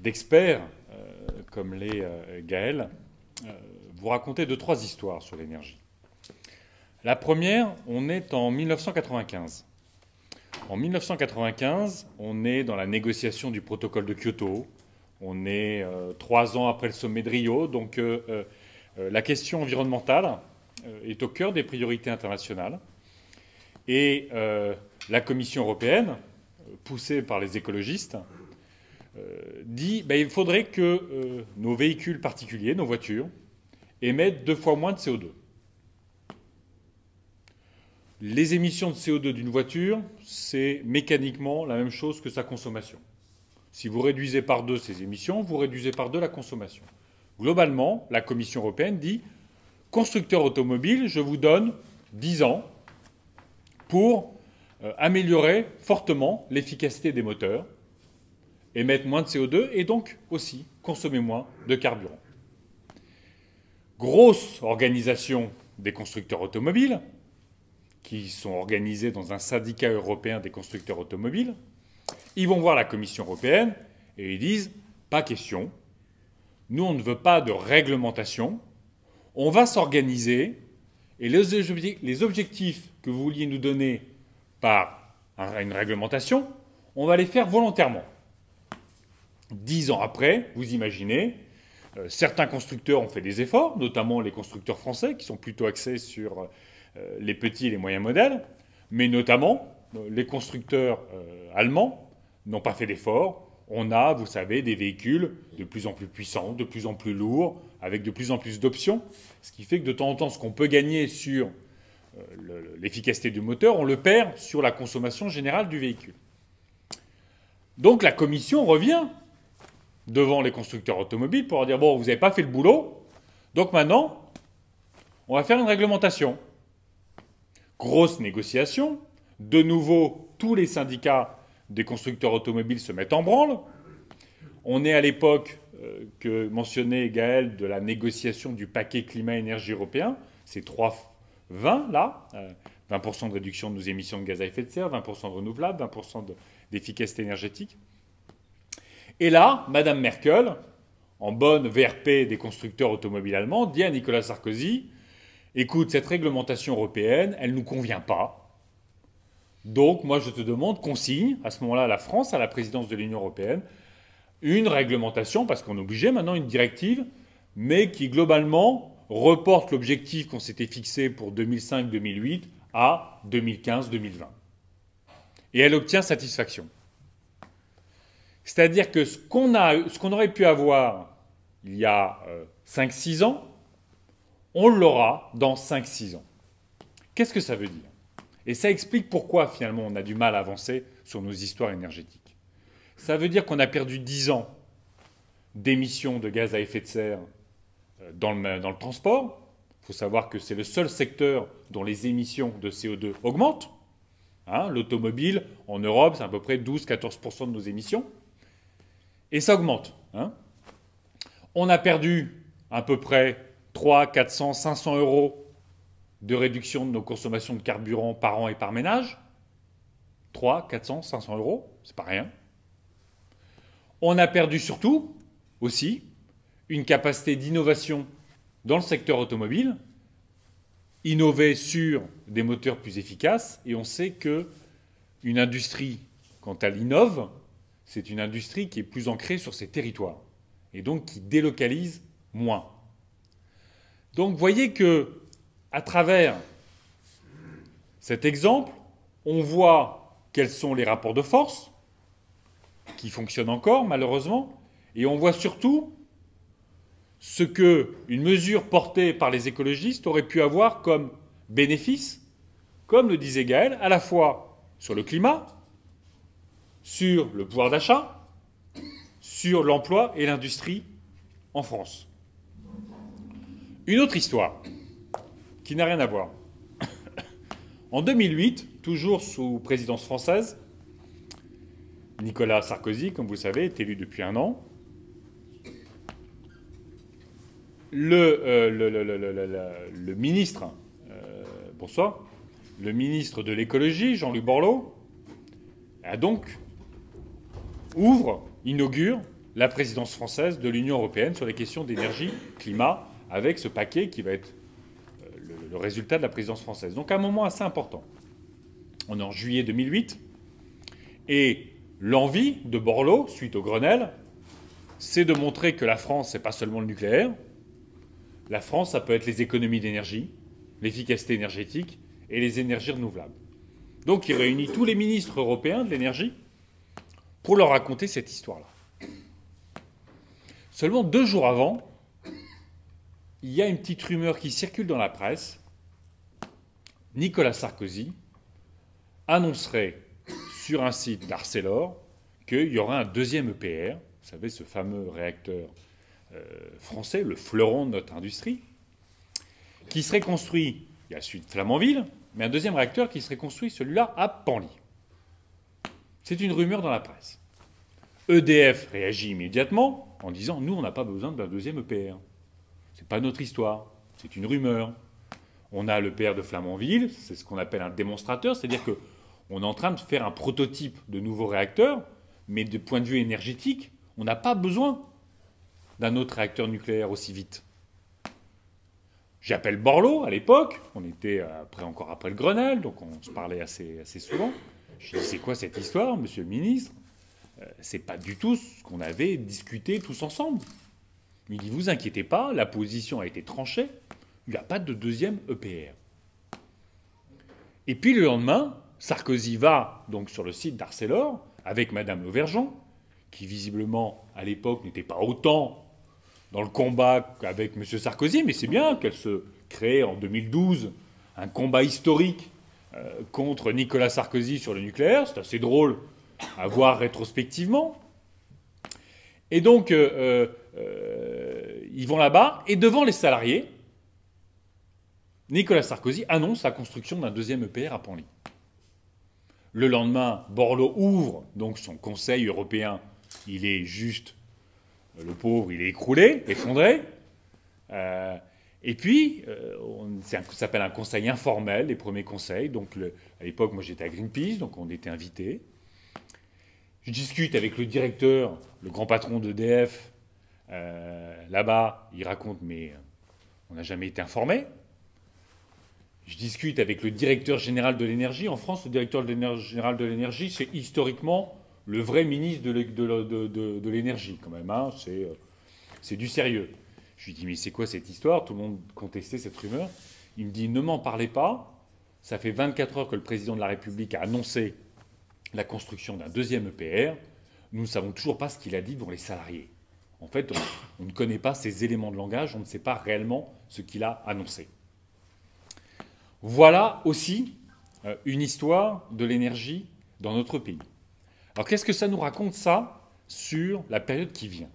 d'experts, comme l'est Gaël, vous raconter 2-3 histoires sur l'énergie. La première, on est en 1995. En 1995, on est dans la négociation du protocole de Kyoto. On est 3 ans après le sommet de Rio. Donc la question environnementale est au cœur des priorités internationales. Et la Commission européenne, poussée par les écologistes, dit il faudrait que nos véhicules particuliers, nos voitures, émettent 2 fois moins de CO2. Les émissions de CO2 d'une voiture, c'est mécaniquement la même chose que sa consommation. Si vous réduisez par 2 ces émissions, vous réduisez par 2 la consommation. Globalement, la Commission européenne dit « Constructeur automobile, je vous donne 10 ans pour améliorer fortement l'efficacité des moteurs, émettre moins de CO2 et donc aussi consommer moins de carburant. » Grosse organisation des constructeurs automobiles, qui sont organisés dans un syndicat européen des constructeurs automobiles, ils vont voir la Commission européenne et ils disent « Pas question, nous on ne veut pas de réglementation, on va s'organiser et les objectifs que vous vouliez nous donner par une réglementation, on va les faire volontairement. » 10 ans après, vous imaginez, certains constructeurs ont fait des efforts, notamment les constructeurs français qui sont plutôt axés sur les petits et les moyens modèles, mais notamment les constructeurs allemands n'ont pas fait d'efforts. On a, vous savez, des véhicules de plus en plus puissants, de plus en plus lourds, avec de plus en plus d'options, ce qui fait que de temps en temps, ce qu'on peut gagner sur l'efficacité du moteur, on le perd sur la consommation générale du véhicule. Donc la Commission revient devant les constructeurs automobiles pour leur dire « Bon, vous n'avez pas fait le boulot, donc maintenant, on va faire une réglementation. » Grosse négociation. De nouveau, tous les syndicats des constructeurs automobiles se mettent en branle. On est à l'époque que mentionnait Gaël de la négociation du paquet climat-énergie européen. C'est 3-20 là. 20% de réduction de nos émissions de gaz à effet de serre, 20% de renouvelables, 20% d'efficacité énergétique. Et là, Madame Merkel, en bonne VRP des constructeurs automobiles allemands, dit à Nicolas Sarkozy « Écoute, cette réglementation européenne, elle ne nous convient pas. Donc, moi, je te demande qu'on signe, à ce moment-là, la France, à la présidence de l'Union européenne, une réglementation, parce qu'on est obligé maintenant, une directive, mais qui, globalement, reporte l'objectif qu'on s'était fixé pour 2005-2008 à 2015-2020. » Et elle obtient satisfaction. C'est-à-dire que ce qu'on aurait pu avoir il y a 5-6 ans, on l'aura dans 5-6 ans. Qu'est-ce que ça veut dire? Et ça explique pourquoi, finalement, on a du mal à avancer sur nos histoires énergétiques. Ça veut dire qu'on a perdu 10 ans d'émissions de gaz à effet de serre dans le transport. Il faut savoir que c'est le seul secteur dont les émissions de CO2 augmentent. L'automobile, en Europe, c'est à peu près 12-14% de nos émissions. Et ça augmente. On a perdu à peu près 300, 400, 500 euros de réduction de nos consommations de carburant par an et par ménage. 300, 400, 500 euros, c'est pas rien. On a perdu surtout, aussi, une capacité d'innovation dans le secteur automobile, innover sur des moteurs plus efficaces, et on sait qu'une industrie, quand elle innove, c'est une industrie qui est plus ancrée sur ses territoires, et donc qui délocalise moins. Donc, vous voyez que, à travers cet exemple, on voit quels sont les rapports de force, qui fonctionnent encore, malheureusement, et on voit surtout ce qu'une mesure portée par les écologistes aurait pu avoir comme bénéfice, comme le disait Gaël, à la fois sur le climat, sur le pouvoir d'achat, sur l'emploi et l'industrie en France. Une autre histoire, qui n'a rien à voir. En 2008, toujours sous présidence française, Nicolas Sarkozy, comme vous le savez, est élu depuis 1 an. Le ministre, bonsoir, le ministre de l'écologie, Jean-Luc Borloo, a donc inaugure la présidence française de l'Union européenne sur les questions d'énergie, climat, avec ce paquet qui va être le résultat de la présidence française. Donc un moment assez important. On est en juillet 2008, et l'envie de Borloo, suite au Grenelle, c'est de montrer que la France, c'est pas seulement le nucléaire. La France, ça peut être les économies d'énergie, l'efficacité énergétique et les énergies renouvelables. Donc il réunit tous les ministres européens de l'énergie pour leur raconter cette histoire-là. Seulement 2 jours avant, il y a une petite rumeur qui circule dans la presse. Nicolas Sarkozy annoncerait sur un site d'Arcelor qu'il y aura un deuxième EPR, vous savez, ce fameux réacteur français, le fleuron de notre industrie, qui serait construit, il y a celui de Flamanville, mais un deuxième réacteur qui serait construit, celui-là, à Penly. C'est une rumeur dans la presse. EDF réagit immédiatement en disant « Nous, on n'a pas besoin d'un deuxième EPR. C'est pas notre histoire, c'est une rumeur. On a l'EPR de Flamanville, c'est ce qu'on appelle un démonstrateur, c'est-à-dire qu'on est en train de faire un prototype de nouveau réacteur, mais de point de vue énergétique, on n'a pas besoin d'un autre réacteur nucléaire aussi vite. » J'appelle Borloo à l'époque, on était encore après le Grenelle, donc on se parlait assez souvent. Je dis, c'est quoi cette histoire, monsieur le ministre? C'est pas du tout ce qu'on avait discuté tous ensemble. Il dit, vous inquiétez pas, la position a été tranchée, il n'y a pas de deuxième EPR. Et puis le lendemain, Sarkozy va donc sur le site d'Arcelor avec madame Lauvergeon, qui visiblement, à l'époque, n'était pas autant dans le combat avec M. Sarkozy, mais c'est bien qu'elle se crée en 2012 un combat historique contre Nicolas Sarkozy sur le nucléaire. C'est assez drôle à voir rétrospectivement. Et donc, ils vont là-bas, et devant les salariés, Nicolas Sarkozy annonce la construction d'un deuxième EPR à Penly. Le lendemain, Borloo ouvre donc son Conseil européen. Il est juste... Le pauvre, il est écroulé, effondré. Et puis, ça s'appelle un conseil informel, les premiers conseils. Donc, à l'époque, moi, j'étais à Greenpeace, donc on était invités. Je discute avec le directeur, le grand patron d'EDF. Là-bas, il raconte, mais on n'a jamais été informé. Je discute avec le directeur général de l'énergie. En France, le directeur général de l'énergie, c'est historiquement... le vrai ministre de l'énergie, quand même. Hein, c'est du sérieux. Je lui dis, mais c'est quoi cette histoire? Tout le monde contestait cette rumeur. Il me dit, ne m'en parlez pas. Ça fait 24 heures que le président de la République a annoncé la construction d'un deuxième EPR. Nous ne savons toujours pas ce qu'il a dit devant les salariés. En fait, on ne connaît pas ces éléments de langage. On ne sait pas réellement ce qu'il a annoncé. Voilà aussi une histoire de l'énergie dans notre pays. Alors qu'est-ce que ça nous raconte, ça, sur la période qui vient?